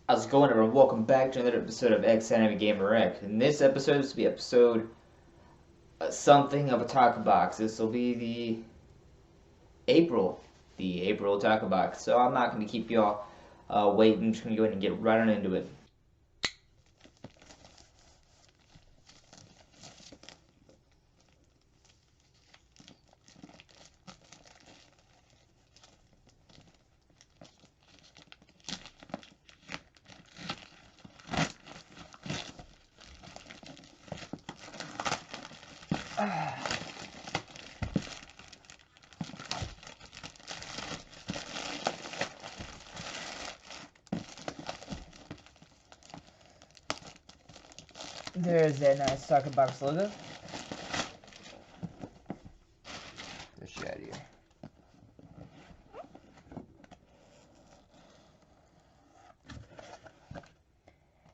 How's it going, everyone? Welcome back to another episode of xanimegamerx. In this episode, this will be episode something of a taco box. This will be April, the April taco box. So I'm not going to keep y'all waiting. I'm just going to go ahead and get right on into it. There's that nice taco box logo. Get this out of here.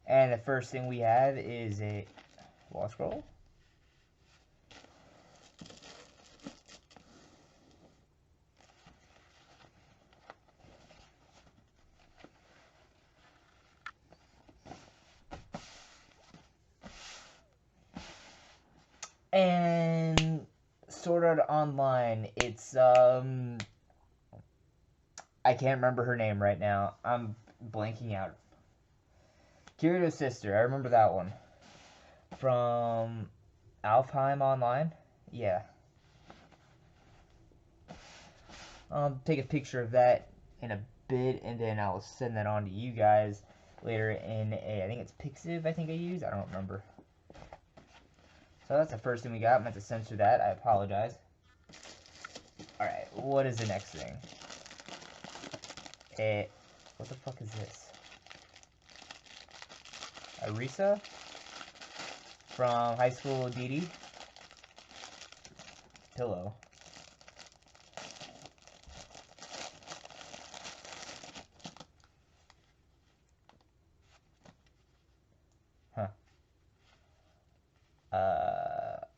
And the first thing we have is a Washbowl. And Sword Art Online, it's I can't remember her name right now. I'm blanking out. Kirito's sister, I remember that one. From Alfheim Online? Yeah. I'll take a picture of that in a bit, and then I'll send that on to you guys later in I think it's Pixiv I use? I don't remember. So that's the first thing we got. I meant to censor that. I apologize. Alright, what is the next thing? What the fuck is this? Arisa? From High School DD? Pillow. Huh.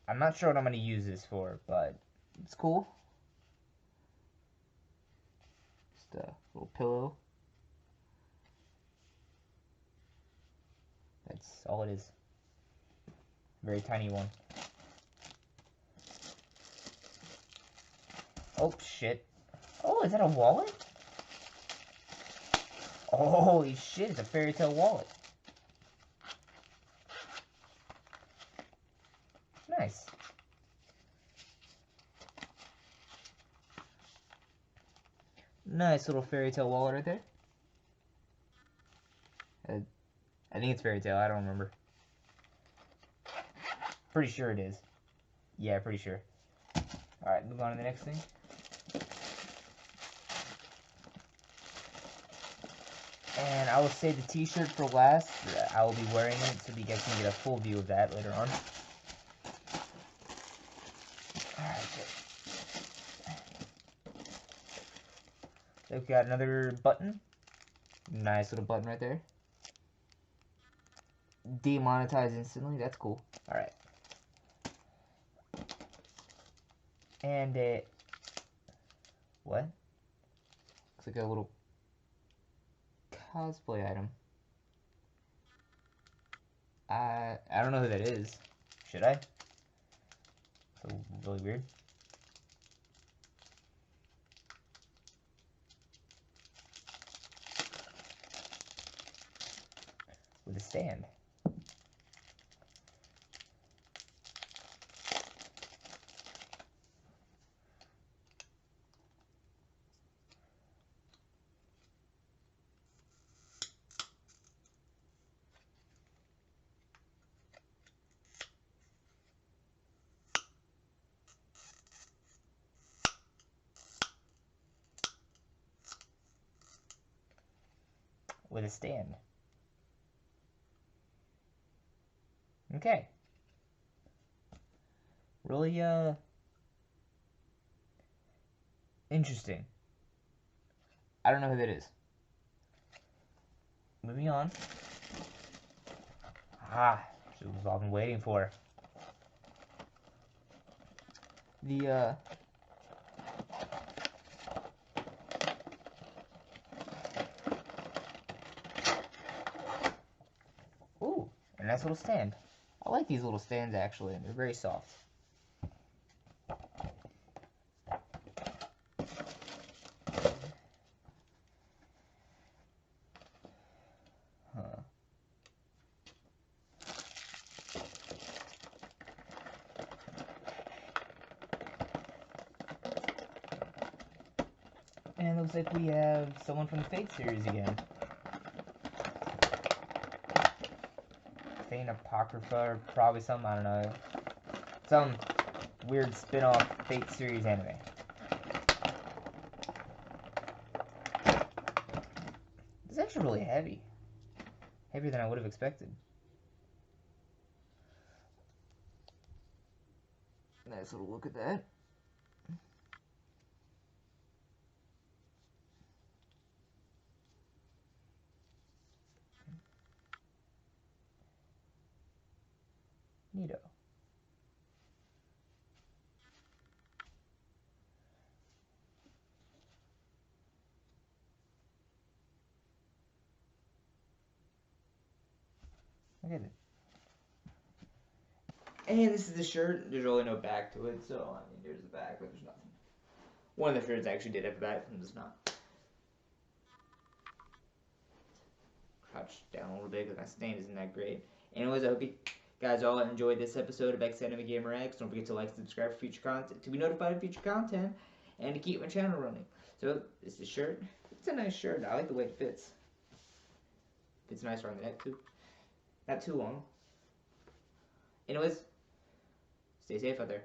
I'm not sure what I'm going to use this for, but it's cool. Just a little pillow. That's all it is. Very tiny one. Oh, shit. Oh, is that a wallet? Oh, holy shit, it's a fairy tale wallet. Nice. Nice little fairy tale wallet right there. I think it's fairy tale, I don't remember. Pretty sure it is. Yeah, pretty sure. Alright, move on to the next thing. And I will save the t-shirt for last. I will be wearing it so you guys can get a full view of that later on. Alright, so we've got another button. Nice little button right there. Demonetize instantly, that's cool. Alright. And what? Looks like a little cosplay item. I don't know who that is. Should I? It's really weird. With a stand. With a stand. Okay. Really, interesting. I don't know who that is. Moving on. Ah, this is what I've been waiting for. The, a nice little stand. I like these little stands actually, they're very soft. And it looks like we have someone from the Fate series again. Fate Apocrypha, or probably some, I don't know. Some weird spin-off Fate series anime. It's actually really heavy. Heavier than I would have expected. Nice little look at that. Neato. Look at it. And this is the shirt. There's really no back to it, so I mean, there's the back, but there's nothing. One of the shirts actually did have a back, and does not. Crouch down a little bit because my stand isn't that great. Anyways, I hope you guys all enjoyed this episode of xanimegamerx. Don't forget to like and subscribe for future content, to be notified of future content, and to keep my channel running. So, this is the shirt. It's a nice shirt. I like the way it fits. Fits nice around the neck, too. Not too long. Anyways, stay safe out there.